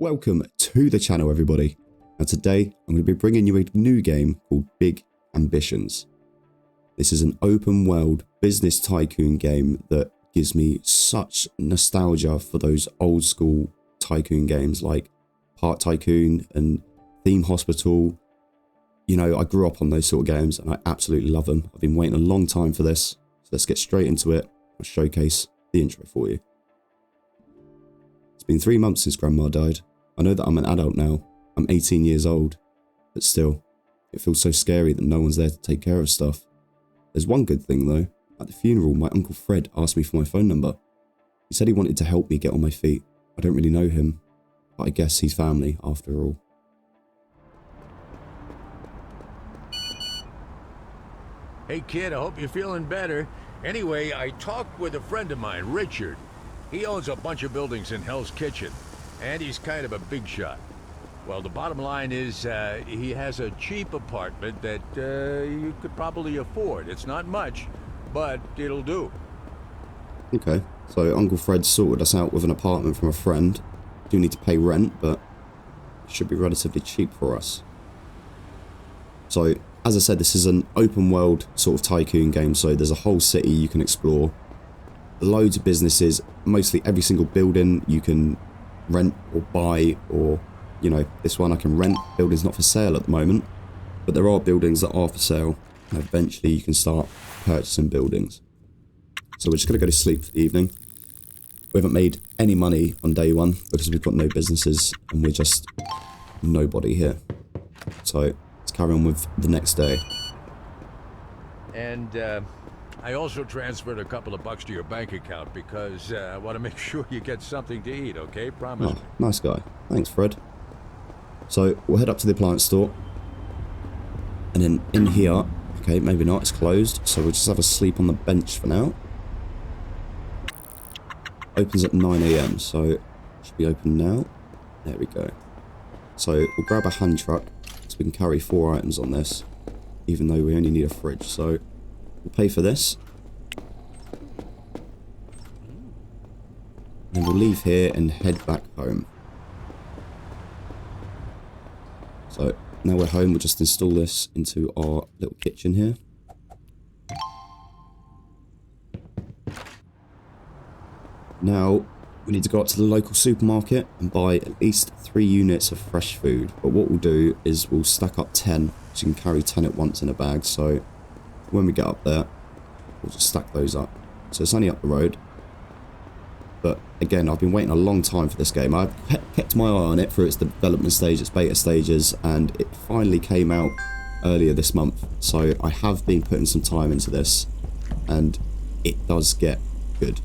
Welcome to the channel, everybody. And today I'm going to be bringing you a new game called Big Ambitions. This is an open world business tycoon game that gives me such nostalgia for those old school tycoon games like Park Tycoon and Theme Hospital. You know, I grew up on those sort of games and I absolutely love them. I've been waiting a long time for this. So let's get straight into it. I'll showcase the intro for you. It's been 3 months since Grandma died. I know that I'm an adult now. I'm 18 years old. But still, it feels so scary that no one's there to take care of stuff. There's one good thing though. At the funeral, my Uncle Fred asked me for my phone number. He said he wanted to help me get on my feet. I don't really know him, but I guess he's family after all. Hey kid, I hope you're feeling better. Anyway, I talked with a friend of mine, Richard. He owns a bunch of buildings in Hell's Kitchen, and he's kind of a big shot. Well, the bottom line is he has a cheap apartment that you could probably afford. It's not much, but it'll do. Okay, so Uncle Fred sorted us out with an apartment from a friend. Do need to pay rent, but it should be relatively cheap for us. So, as I said, this is an open world sort of tycoon game, so there's a whole city you can explore. Loads of businesses, mostly every single building you can rent or buy, or, you know, this one I can rent. Building's not for sale at the moment, but there are buildings that are for sale, and eventually you can start purchasing buildings. So we're just going to go to sleep for the evening. We haven't made any money on day one because we've got no businesses and we're just nobody here. So let's carry on with the next day. And I also transferred a couple of bucks to your bank account because I want to make sure you get something to eat, okay? Promise me. Oh, nice guy. Thanks, Fred. So we'll head up to the appliance store. And then in here, okay, maybe not, it's closed. So we'll just have a sleep on the bench for now. Opens at 9 AM, so it should be open now. There we go. So we'll grab a hand truck so we can carry 4 items on this, even though we only need a fridge. So we'll pay for this. Then we'll leave here and head back home. So now we're home, we'll just install this into our little kitchen here. Now we need to go up to the local supermarket and buy at least 3 units of fresh food. But what we'll do is we'll stack up 10, so you can carry 10 at once in a bag. So when we get up there, we'll just stack those up. So it's only up the road. But again, I've been waiting a long time for this game. I've kept my eye on it through its development stage, its beta stages, and it finally came out earlier this month. So I have been putting some time into this, and it does get good.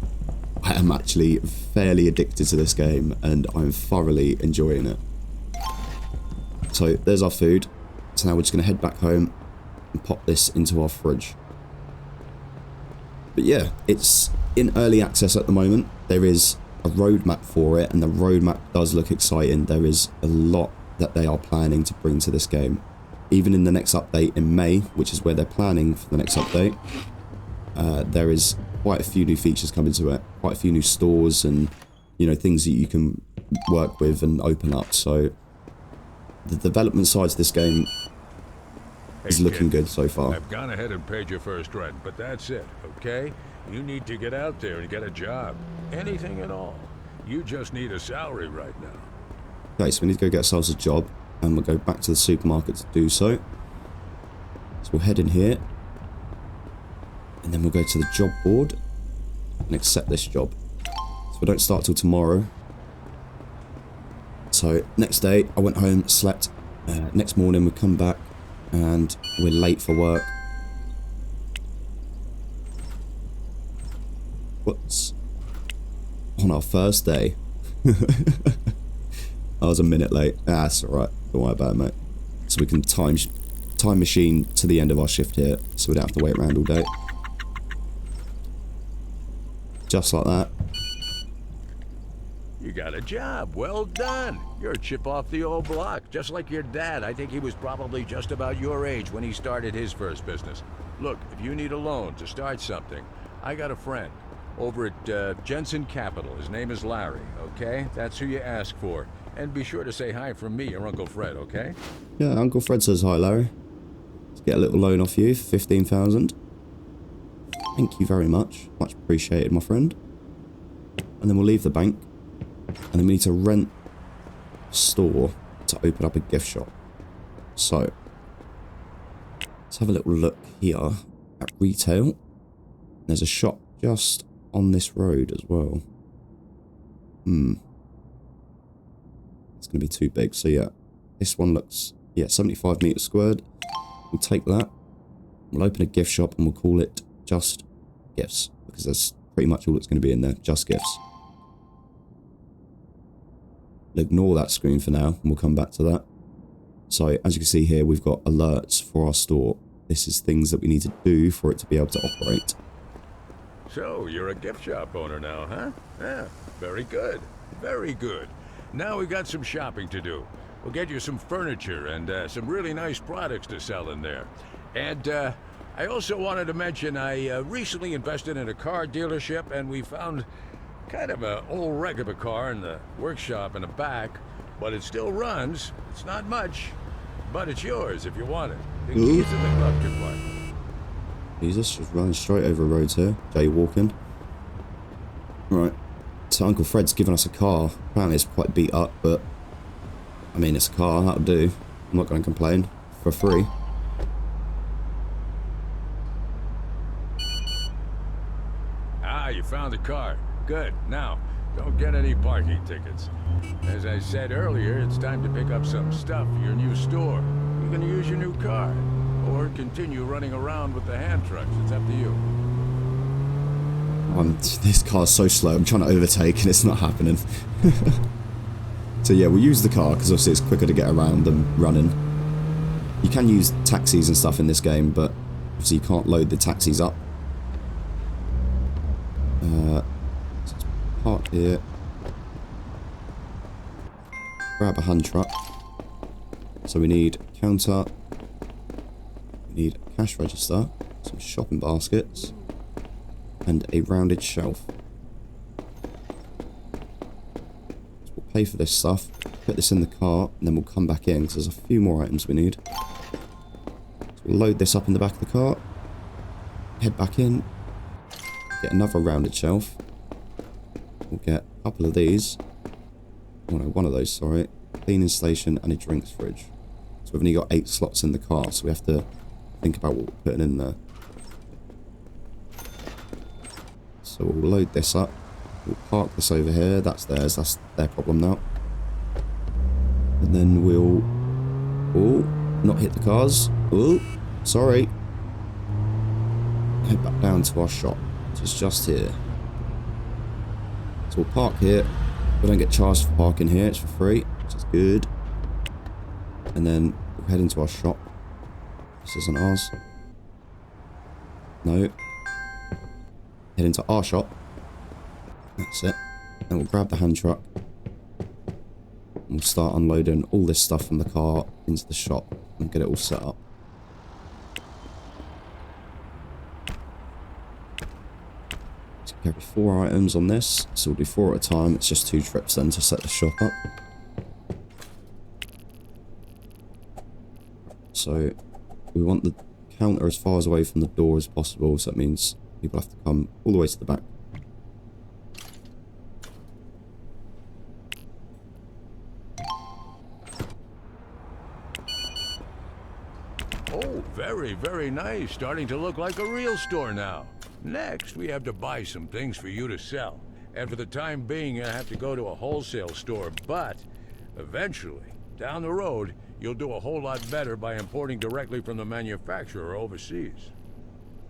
I am actually fairly addicted to this game, and I'm thoroughly enjoying it. So there's our food. So now we're just going to head back home and pop this into our fridge. But yeah, it's in early access at the moment. There is a roadmap for it, and the roadmap does look exciting. There is a lot that they are planning to bring to this game. Even in the next update in May, which is where they're planning for the next update, there is quite a few new features coming to it. Quite a few new stores and, you know, things that you can work with and open up. So the development side of this game is looking good so far. I've gone ahead and paid your first rent, but that's it, okay? You need to get out there and get a job. Anything at all. You just need a salary right now. Okay, so we need to go get ourselves a job, and we'll go back to the supermarket to do so. So we'll head in here, and then we'll go to the job board and accept this job. So we don't start till tomorrow. So next day, I went home, slept. Next morning, we come back, and we're late for work. What's on our first day? I was a minute late. Ah, that's alright. Don't worry about it, mate. So we can time machine to the end of our shift here, so we don't have to wait around all day. Just like that. You got a job. Well done. You're a chip off the old block. Just like your dad. I think he was probably just about your age when he started his first business. Look, if you need a loan to start something, I got a friend. over at Jensen Capital. His name is Larry, okay? That's who you ask for. And be sure to say hi from me, your Uncle Fred, okay? Yeah, Uncle Fred says hi, Larry. Let's get a little loan off you for 15,000. Thank you very much. Much appreciated, my friend. And then we'll leave the bank. And then we need to rent a store to open up a gift shop. So, let's have a little look here at retail. There's a shop just on this road as well. It's going to be too big. So yeah, this one looks, 75 meters squared. We'll take that. We'll open a gift shop and we'll call it Just Gifts. Because that's pretty much all that's going to be in there. Just Gifts. We'll ignore that screen for now and we'll come back to that. So as you can see here, we've got alerts for our store. This is things that we need to do for it to be able to operate. So, you're a gift shop owner now, huh? Yeah, very good. Very good. Now we've got some shopping to do. We'll get you some furniture and some really nice products to sell in there. And I also wanted to mention I recently invested in a car dealership and we found kind of an old wreck of a car in the workshop in the back, but it still runs. It's not much, but it's yours if you want it. The keys in the glove compartment. Jesus, just running straight over roads here. Jaywalking. Right. So Uncle Fred's given us a car. Apparently it's quite beat up, but I mean, it's a car, that'll do. I'm not going to complain. For free. Ah, you found the car. Good. Now, don't get any parking tickets. As I said earlier, it's time to pick up some stuff for your new store. You're going to use your new car. Or continue running around with the hand trucks. It's up to you. This car's so slow. I'm trying to overtake and it's not happening. So yeah, we'll use the car because obviously it's quicker to get around than running. You can use taxis and stuff in this game, but obviously you can't load the taxis up. So let's park here. Grab a hand truck. So we need counter. We need a cash register, some shopping baskets, and a rounded shelf. So we'll pay for this stuff, put this in the car, and then we'll come back in because there's a few more items we need. So we'll load this up in the back of the car, head back in, get another rounded shelf. We'll get a couple of these. Oh no, one of those, sorry. Cleaning station and a drinks fridge. So we've only got 8 slots in the car, so we have to think about what we're putting in there. So we'll load this up. We'll park this over here. That's theirs. That's their problem now. And then we'll... Oh, not hit the cars. Oh, sorry. Head back down to our shop. So it's just here. So we'll park here. We don't get charged for parking here. It's for free, which is good. And then we'll head into our shop. This isn't ours. No. Head into our shop. That's it. And we'll grab the hand truck. And we'll start unloading all this stuff from the car into the shop and get it all set up. So we carry 4 items on this. So we'll do 4 at a time. It's just 2 trips then to set the shop up. So we want the counter as far away from the door as possible, so that means people have to come all the way to the back. Oh, very, very nice. Starting to look like a real store now. Next, we have to buy some things for you to sell. And for the time being, you have to go to a wholesale store, but eventually, down the road, you'll do a whole lot better by importing directly from the manufacturer overseas.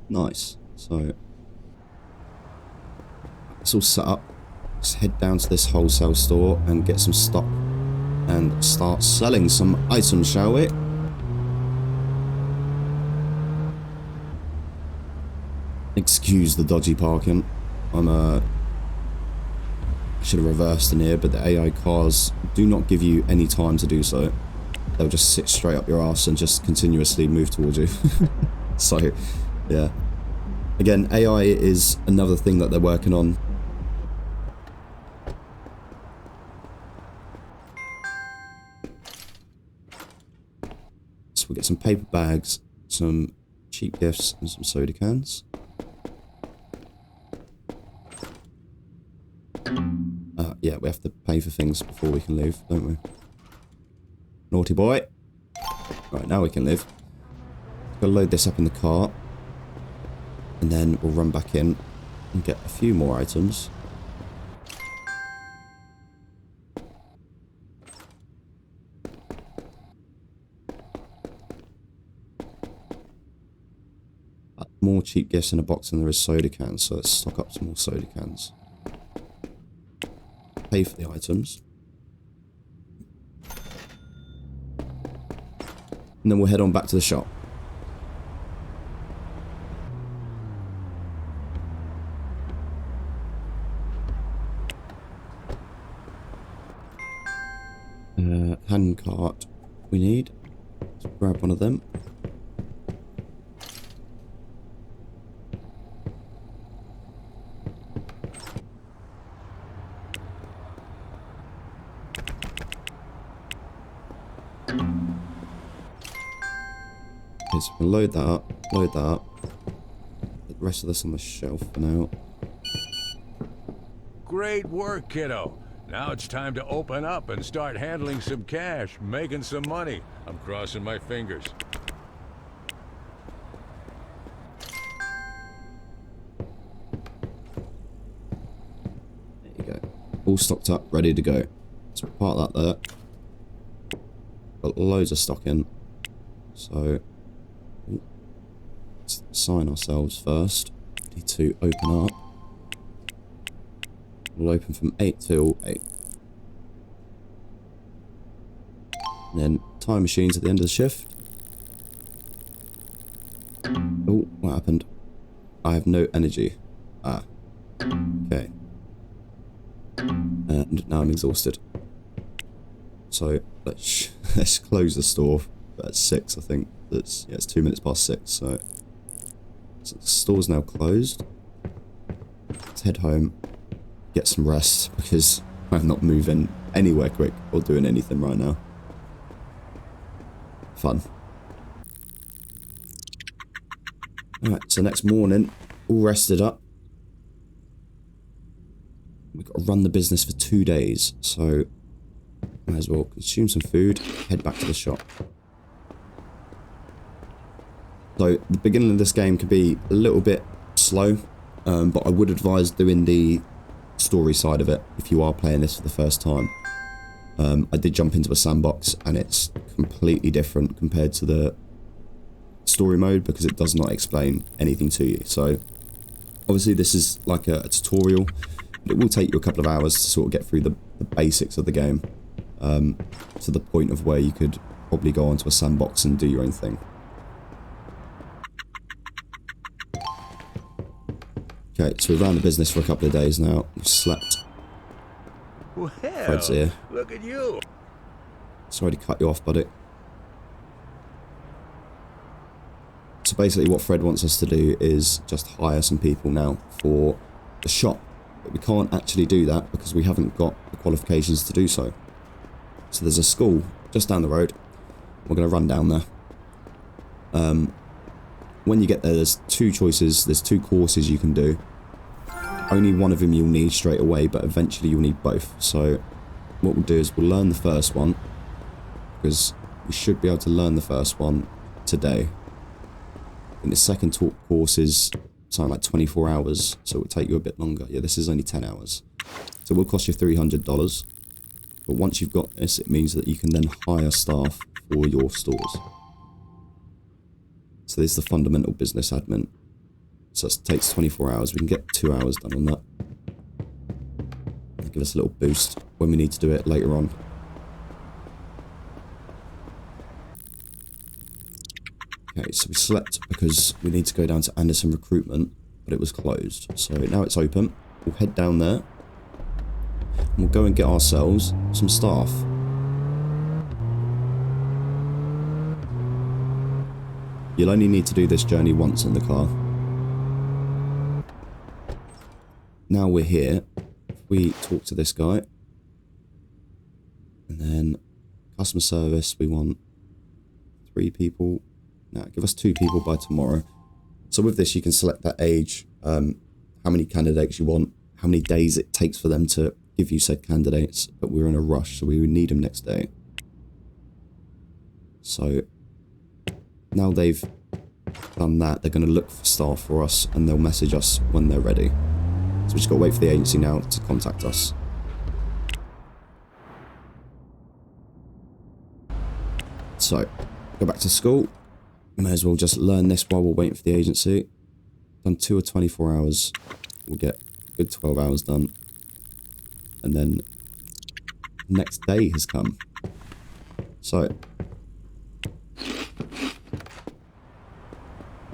Nice. So, it's all set up. Let's head down to this wholesale store and get some stock and start selling some items, shall we? Excuse the dodgy parking. I should have reversed in here, but the AI cars do not give you any time to do so. They'll just sit straight up your ass and just continuously move towards you. So, yeah. Again, AI is another thing that they're working on. So we'll get some paper bags, some cheap gifts, and some soda cans. Yeah, we have to pay for things before we can leave, don't we? Naughty boy. Right, now we can leave. Gotta load this up in the cart. And then we'll run back in and get a few more items. More cheap gifts in a box than there is soda cans, so let's stock up some more soda cans. Pay for the items. And then we'll head on back to the shop. Hand cart we need. Let's grab one of them. Okay, so we'll load that up, load that up. Put the rest of this on the shelf for now. Great work, kiddo. Now it's time to open up and start handling some cash, making some money. I'm crossing my fingers. There you go. All stocked up, ready to go. So we'll park that there. Got loads of stock in. So let's sign ourselves first. Need to open up. We'll open from 8 till 8. And then time machines at the end of the shift. Oh, what happened? I have no energy. Ah. Okay. And now I'm exhausted. So let's close the store at 6, I think. It's 2 minutes past 6, so the store's now closed. Let's head home. Get some rest, because I'm not moving anywhere quick or doing anything right now. Fun. Alright, so next morning, all rested up. We've got to run the business for 2 days, so might as well consume some food, head back to the shop. So the beginning of this game can be a little bit slow, but I would advise doing the story side of it if you are playing this for the first time. I did jump into a sandbox and it's completely different compared to the story mode because it does not explain anything to you. So obviously this is like a tutorial, but it will take you a couple of hours to sort of get through the basics of the game, to the point of where you could probably go onto a sandbox and do your own thing. Okay, so we've ran the business for a couple of days now. We've slept. Well, Fred's here. look at you. Sorry to cut you off, buddy. So basically what Fred wants us to do is just hire some people now for the shop. But we can't actually do that because we haven't got the qualifications to do so. So there's a school just down the road. We're going to run down there. When you get there, there's 2 choices. There's 2 courses you can do. Only one of them you'll need straight away, but eventually you'll need both. So what we'll do is we'll learn the first one, because we should be able to learn the first one today. And the second course is something like 24 hours, so it will take you a bit longer. Yeah, this is only 10 hours. So it will cost you $300. But once you've got this, it means that you can then hire staff for your stores. So this is the fundamental business admin. So it takes 24 hours. We can get 2 hours done on that. It'll give us a little boost when we need to do it later on. Okay, so we slept because we need to go down to Anderson Recruitment, but it was closed. So now it's open. We'll head down there. And we'll go and get ourselves some staff. You'll only need to do this journey once in the car. now we're here, we talk to this guy. And then customer service, we want 3 people. No, give us 2 people by tomorrow. So with this, you can select that age, how many candidates you want, how many days it takes for them to give you said candidates. But we're in a rush, so we would need them next day. So now they've done that, they're going to look for staff for us, and they'll message us when they're ready. So we just got to wait for the agency now to contact us. So, go back to school. May as well just learn this while we're waiting for the agency. Done 2 or 24 hours. We'll get a good 12 hours done. And then the next day has come. So,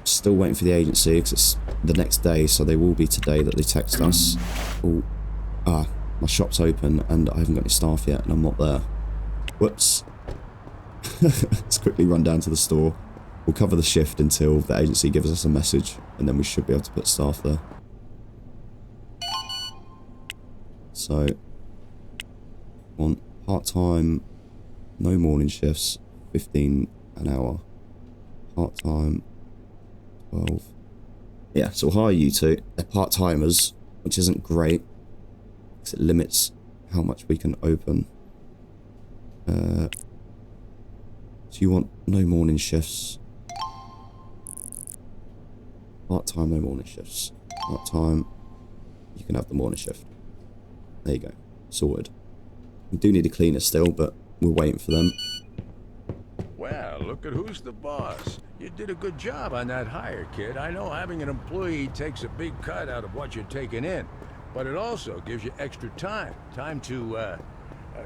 still waiting for the agency because it's the next day, so they will be today that they text us. Oh, my shop's open and I haven't got any staff yet and I'm not there. Whoops. Let's quickly run down to the store. We'll cover the shift until the agency gives us a message, and then we should be able to put staff there. So, want part-time, no morning shifts, 15 an hour. Part-time, 12. Yeah, so we'll hire you two. They're part-timers, which isn't great, because it limits how much we can open. So you want no morning shifts. Part-time, no morning shifts. Part-time, you can have the morning shift. There you go. Sorted. We do need a cleaner still, but we're waiting for them. Well, look at who's the boss. You did a good job on that hire, kid. I know having an employee takes a big cut out of what you're taking in, but it also gives you extra time. Time to,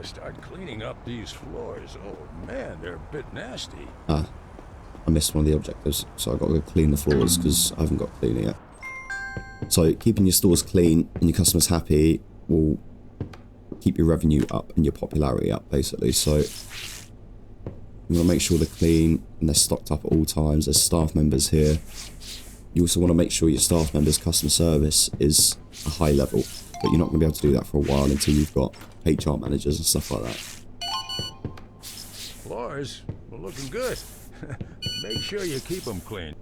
start cleaning up these floors. Oh, man, they're a bit nasty. I missed one of the objectives, so I've got to go clean the floors because I haven't got a cleaner yet. So keeping your stores clean and your customers happy will keep your revenue up and your popularity up, basically. So you want to make sure they're clean and they're stocked up at all times. There's staff members here. You also want to make sure your staff members' customer service is a high level, but you're not going to be able to do that for a while until you've got HR managers and stuff like that. Floors are looking good. Make sure you keep them clean.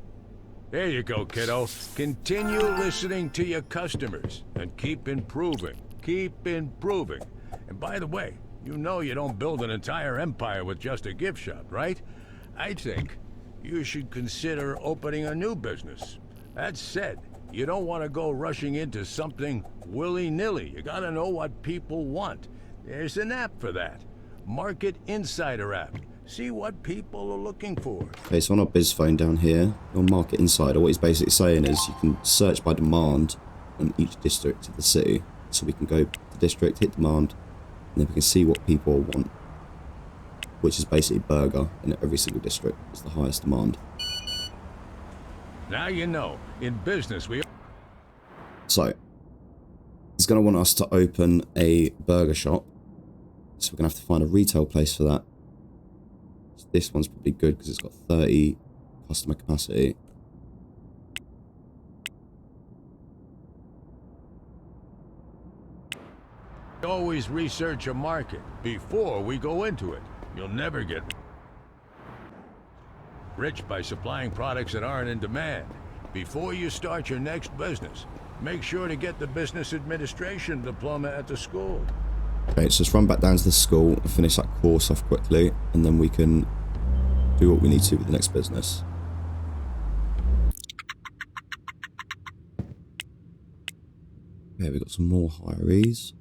There you go, kiddo. Continue listening to your customers and keep improving. Keep improving. And by the way, you know you don't build an entire empire with just a gift shop, right? I think you should consider opening a new business. That said, you don't want to go rushing into something willy-nilly. You gotta know what people want. There's an app for that. Market Insider app. See what people are looking for. Okay, so on our biz phone down here, on Market Insider, what he's basically saying is you can search by demand in each district of the city. So we can go to district, hit demand, and then we can see what people want. Which is basically burger in every single district. It's the highest demand. Now you know, in business we... So, he's going to want us to open a burger shop. So we're going to have to find a retail place for that. So this one's probably good because it's got 30 customer capacity. Always research a market before we go into it. You'll never get rich by supplying products that aren't in demand. Before you start your next business, make sure to get the business administration diploma at the school. Okay, so let's run back down to the school and finish that course off quickly, and then we can do what we need to with the next business. Okay, we've got some more hirees.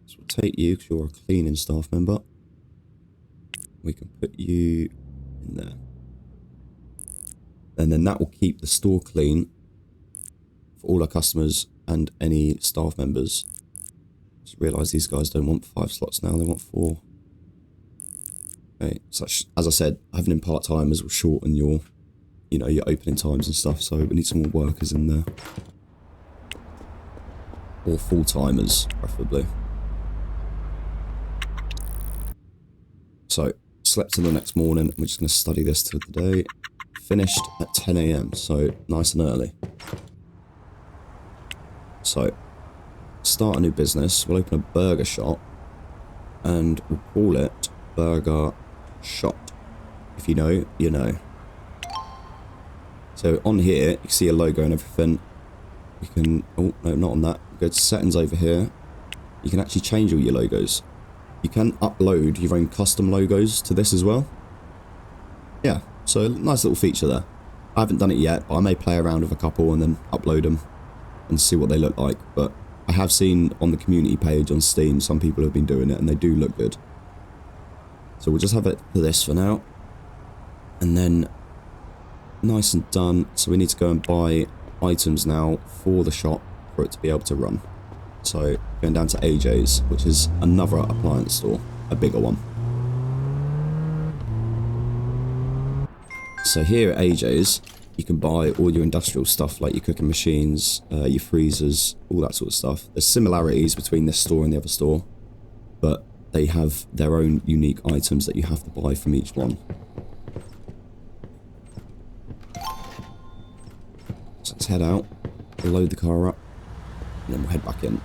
So we'll take you because you're a cleaning staff member. We can put you in there. And then that will keep the store clean for all our customers and any staff members. Just realise these guys don't want 5 slots now, they want 4. Okay, so as I said, having in part-timers will shorten your, your opening times and stuff, so we need some more workers in there. Or full-timers, preferably. So, slept till the next morning, and we're just going to study this till the day. Finished at 10 AM, so nice and early. So, start a new business. We'll open a burger shop and we'll call it Burger Shop. If you know, you know. So on here, you can see a logo and everything. You can, oh no, not on that. Go to settings over here. You can actually change all your logos. You can upload your own custom logos to this as well. Yeah, so nice little feature there. I haven't done it yet, but I may play around with a couple and then upload them and see what they look like. But I have seen on the community page on Steam, some people have been doing it and they do look good. So we'll just have it for this for now. And then, nice and done. So we need to go and buy items now for the shop for it to be able to run. So going down to AJ's, which is another appliance store, a bigger one. So here at AJ's, you can buy all your industrial stuff like your cooking machines, your freezers, all that sort of stuff. There's similarities between this store and the other store, but they have their own unique items that you have to buy from each one. So let's head out, load the car up, and then we'll head back in.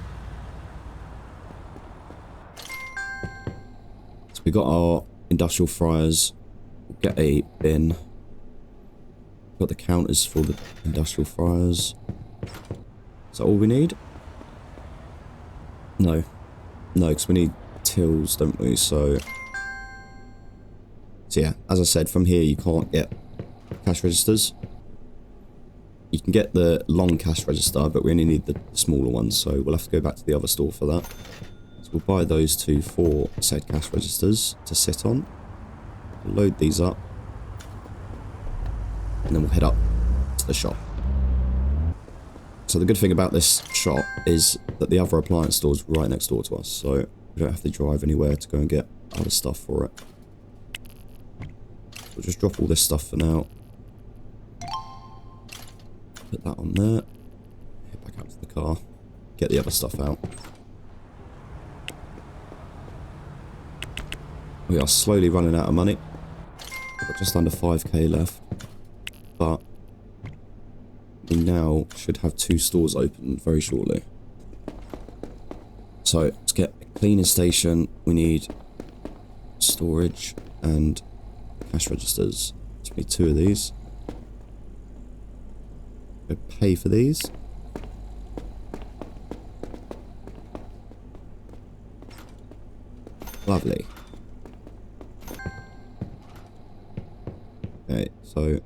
So we got our industrial fryers. We'll get a bin. Got the counters for the industrial fryers. Is that all we need? No. No, because we need tills, don't we? So yeah, as I said, from here you can't get cash registers. You can get the long cash register, but we only need the smaller ones, so we'll have to go back to the other store for that. So we'll buy those two for said cash registers to sit on. We'll load these up. And then we'll head up to the shop. So the good thing about this shop is that the other appliance store is right next door to us, so we don't have to drive anywhere to go and get other stuff for it. We'll just drop all this stuff for now. Put that on there. Head back out to the car. Get the other stuff out. We are slowly running out of money. We've got just under 5k left. But we now should have 2 stores open very shortly. So let's get a cleaning station. We need storage and cash registers. So we need 2 of these. Go pay for these. Lovely. Okay, so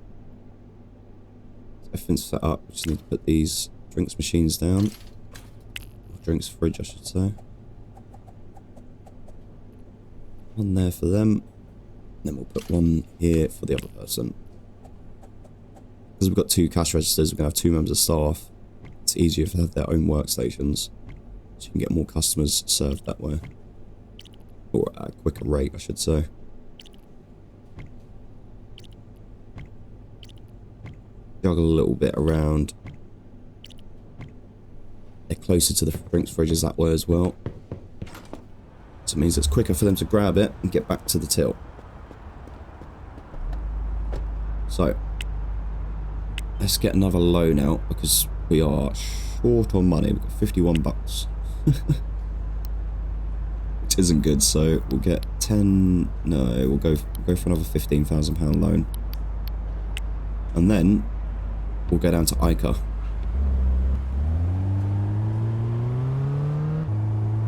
everything's set up. We just need to put these drinks machines down. Or drinks fridge, I should say. One there for them. Then we'll put one here for the other person. Because we've got 2 cash registers, we're going to have 2 members of staff. It's easier if they have their own workstations. So you can get more customers served that way. Or at a quicker rate, I should say. Juggle a little bit around. They're closer to the drinks fridges that way as well. So it means it's quicker for them to grab it and get back to the till. So let's get another loan out because we are short on money. We've got 51 bucks. Which isn't good, so we'll get 10... No, we'll go for another £15,000 loan. And then we'll go down to ICA.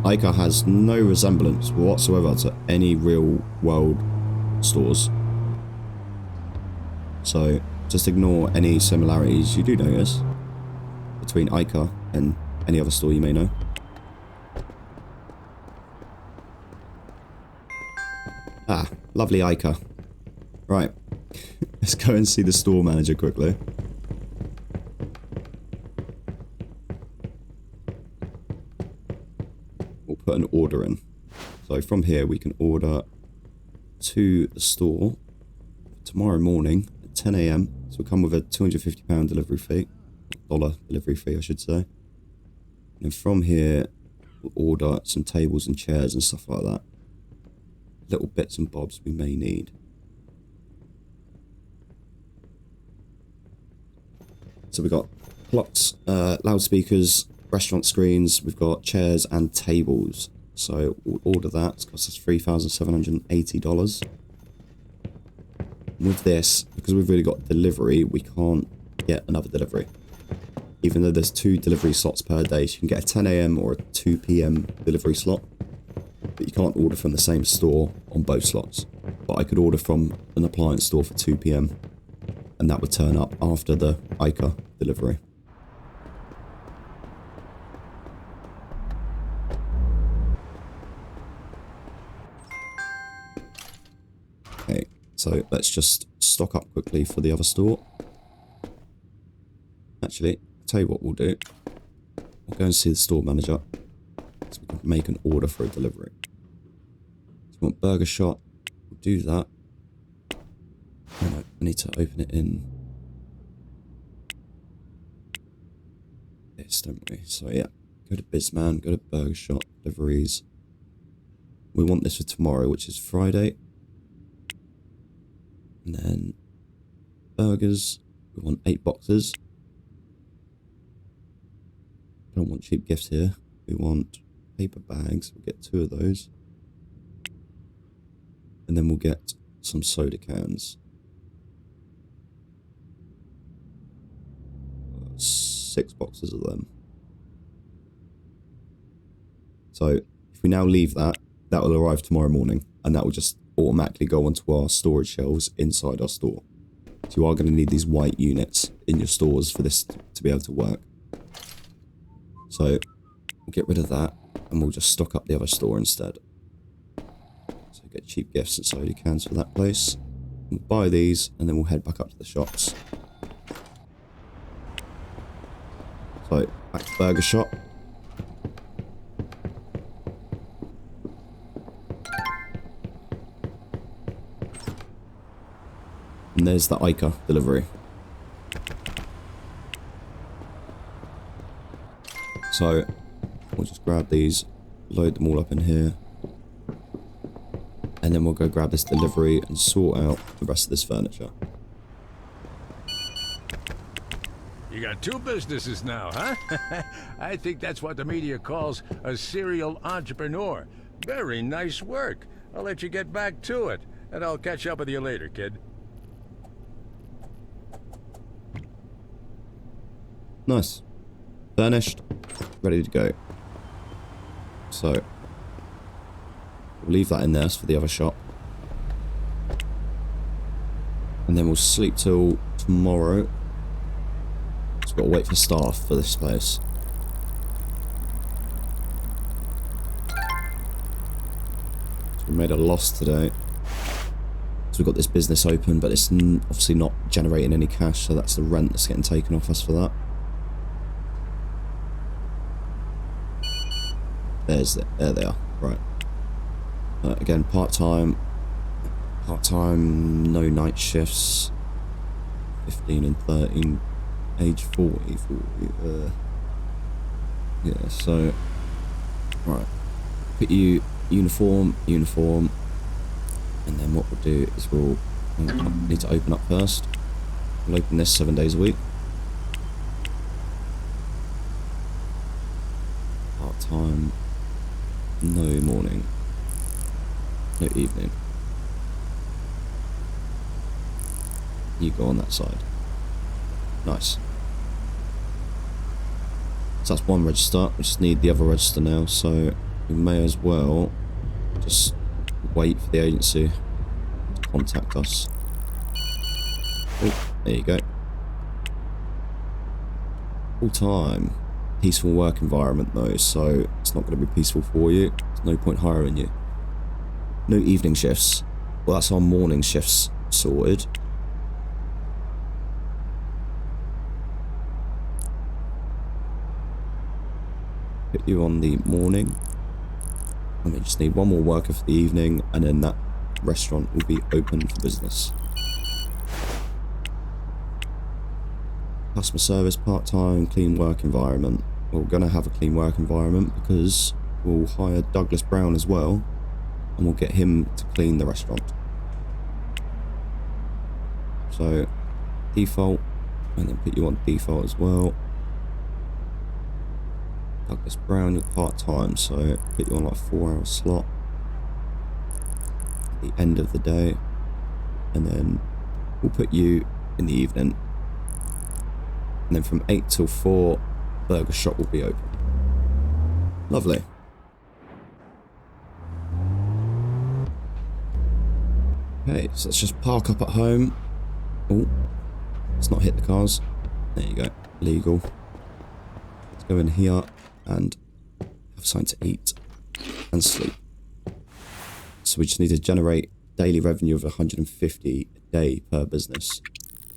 ICA has no resemblance whatsoever to any real world stores. So just ignore any similarities you do notice between ICA and any other store you may know. Ah, lovely ICA. Right, let's go and see the store manager quickly. We'll put an order in. So from here we can order to the store tomorrow morning at 10 AM. So we'll come with a £250 delivery fee. Dollar delivery fee, I should say. And from here we'll order some tables and chairs and stuff like that. Little bits and bobs we may need. So we got clocks, loudspeakers, restaurant screens. We've got chairs and tables. So we'll order that. It's cost us $3,780. With this, because we've really got delivery, we can't get another delivery. Even though there's 2 delivery slots per day, so you can get a 10 AM or a 2 PM delivery slot. But you can't order from the same store on both slots. But I could order from an appliance store for 2 PM. And that would turn up after the ICA delivery. Okay, so let's just stock up quickly for the other store. Actually, I'll tell you what we'll do. We'll go and see the store manager, so we can make an order for a delivery. So we want burger shot. We'll do that. Oh no, I need to open it in this, don't we? So yeah, go to Bizman, go to burger shot, deliveries. We want this for tomorrow, which is Friday. And then burgers, we want 8 boxes. Don't want cheap gifts here. We want paper bags. We'll get 2 of those. And then we'll get some soda cans. 6 boxes of them. So if we now leave that, that will arrive tomorrow morning. And that will just automatically go onto our storage shelves inside our store. So you are going to need these white units in your stores for this to be able to work. So we'll get rid of that and we'll just stock up the other store instead. So get cheap gifts and soda cans for that place. We'll buy these and then we'll head back up to the shops. So back to Burger Shop. And there's the ICA delivery. So we'll just grab these, load them all up in here. And then we'll go grab this delivery and sort out the rest of this furniture. You got 2 businesses now, huh? I think that's what the media calls a serial entrepreneur. Very nice work. I'll let you get back to it, and I'll catch up with you later, kid. Nice. Furnished. Ready to go. So we'll leave that in there for the other shop. And then we'll sleep till tomorrow. Just got to wait for staff for this place. So we made a loss today. So we've got this business open, but it's obviously not generating any cash, so that's the rent that's getting taken off us for that. There they are. Right. Again, part-time, no night shifts. 15 and 13, age 40. Yeah. So, right. Put you uniform, and then what we'll do is we'll need to open up first. We'll open this 7 days a week. Part-time. No morning. No evening. You go on that side. Nice. So that's one register. We just need the other register now, so we may as well just wait for the agency to contact us. Oh, there you go. Full time. Peaceful work environment though, so it's not going to be peaceful for you. There's no point hiring you. No evening shifts. Well, that's our morning shifts sorted. Put you on the morning. And we just need one more worker for the evening, and then that restaurant will be open for business. Customer service, part-time, clean work environment. We're going to have a clean work environment because we'll hire Douglas Brown as well, and we'll get him to clean the restaurant. So, default, and then put you on default as well. Douglas Brown, you're part-time, so put you on like a 4-hour slot at the end of the day, and then we'll put you in the evening, and then from 8 till 4 burger shop will be open. Lovely. Okay, so let's just park up at home. Oh, let's not hit the cars. There you go, legal. Let's go in here and have something to eat and sleep. So we just need to generate daily revenue of 150 a day per business.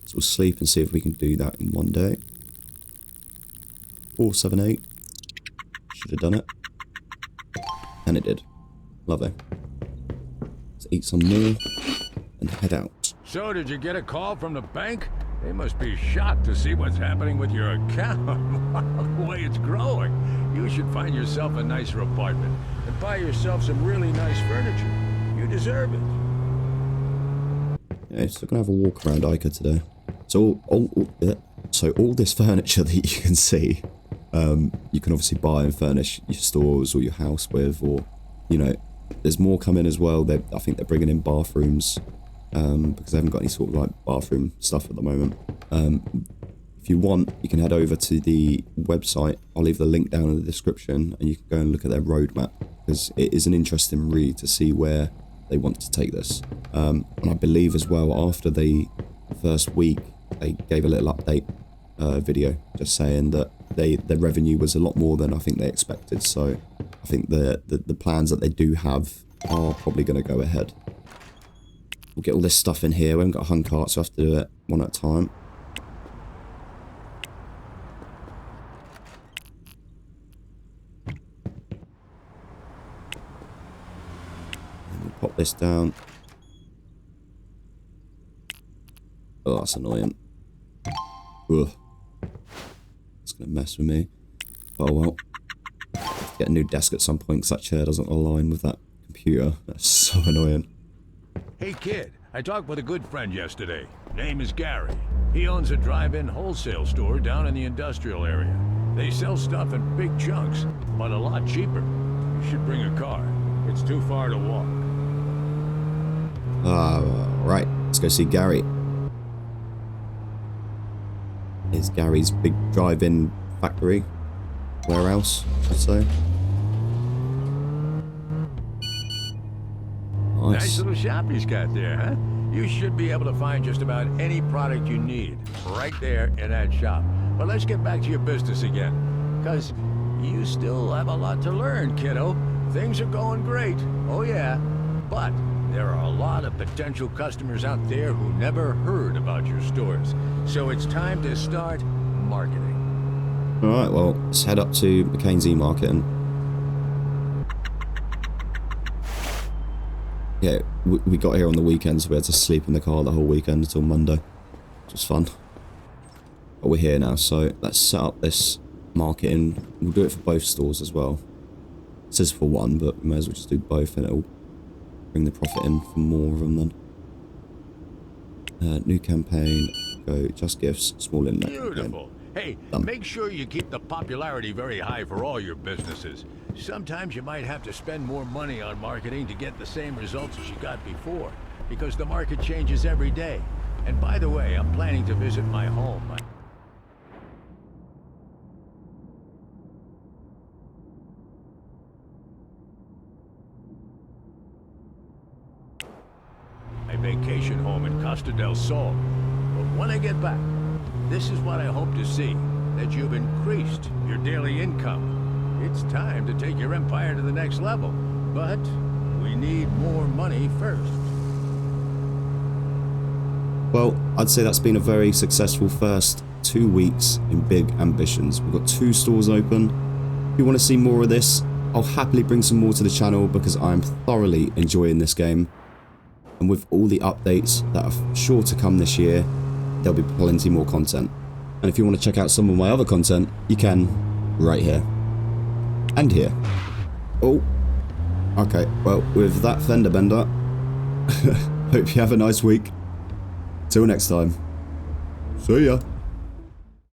So we'll sleep and see if we can do that in one day. 478. Should have done it. And it did. Lovely. Let's eat some more and head out. So, did you get a call from the bank? They must be shocked to see what's happening with your account. The way it's growing. You should find yourself a nicer apartment and buy yourself some really nice furniture. You deserve it. Yeah, so we're going to have a walk around Ica today. So all this furniture that you can see, you can obviously buy and furnish your stores or your house with, or, you know, there's more coming as well. I think they're bringing in bathrooms, because they haven't got any sort of like bathroom stuff at the moment. If you want, you can head over to the website. I'll leave the link down in the description, and you can go and look at their roadmap, because it is an interesting read to see where they want to take this. And I believe as well, after the first week, they gave a little update video just saying that their revenue was a lot more than I think they expected. So I think the plans that they do have are probably going to go ahead. We'll get all this stuff in here. We haven't got a hung cart, so I have to do it one at a time. And we'll pop this down. Oh, that's annoying. Ugh. It's going to mess with me. Oh well. Get a new desk at some point, because that chair doesn't align with that computer. That's so annoying. Hey kid, I talked with a good friend yesterday. Name is Gary. He owns a drive-in wholesale store down in the industrial area. They sell stuff in big chunks, but a lot cheaper. You should bring a car. It's too far to walk. Right. Let's go see Gary. Here's Gary's big drive-in factory. Warehouse, I should say. Nice little shop he's got there, huh? You should be able to find just about any product you need right there in that shop. But let's get back to your business again, because you still have a lot to learn, kiddo. Things are going great, oh yeah, but there are a lot of potential customers out there who never heard about your stores. So it's time to start marketing. Alright, well, let's head up to McCain's e-marketing. Yeah, we got here on the weekend, so we had to sleep in the car the whole weekend until Monday, which was fun. But we're here now, so let's set up this marketing. We'll do it for both stores as well. It says for one, but we may as well just do both, and it'll bring the profit in for more of them then. New campaign, go just gifts, small internet Beautiful. campaign. Hey, Done. make sure you keep the popularity very high for all your businesses. Sometimes you might have to spend more money on marketing to get the same results as you got before, because the market changes every day. And by the way, I'm planning to visit my home. My vacation home in Costa del Sol. But when I get back, this is what I hope to see, that you've increased your daily income. It's time to take your empire to the next level, but we need more money first. Well, I'd say that's been a very successful first 2 weeks in Big Ambitions. We've got 2 stores open. If you want to see more of this, I'll happily bring some more to the channel, because I'm thoroughly enjoying this game. And with all the updates that are sure to come this year, there'll be plenty more content. And if you want to check out some of my other content, you can right here. And here. Oh. Okay, well, with that fender bender, hope you have a nice week. Till next time. See ya.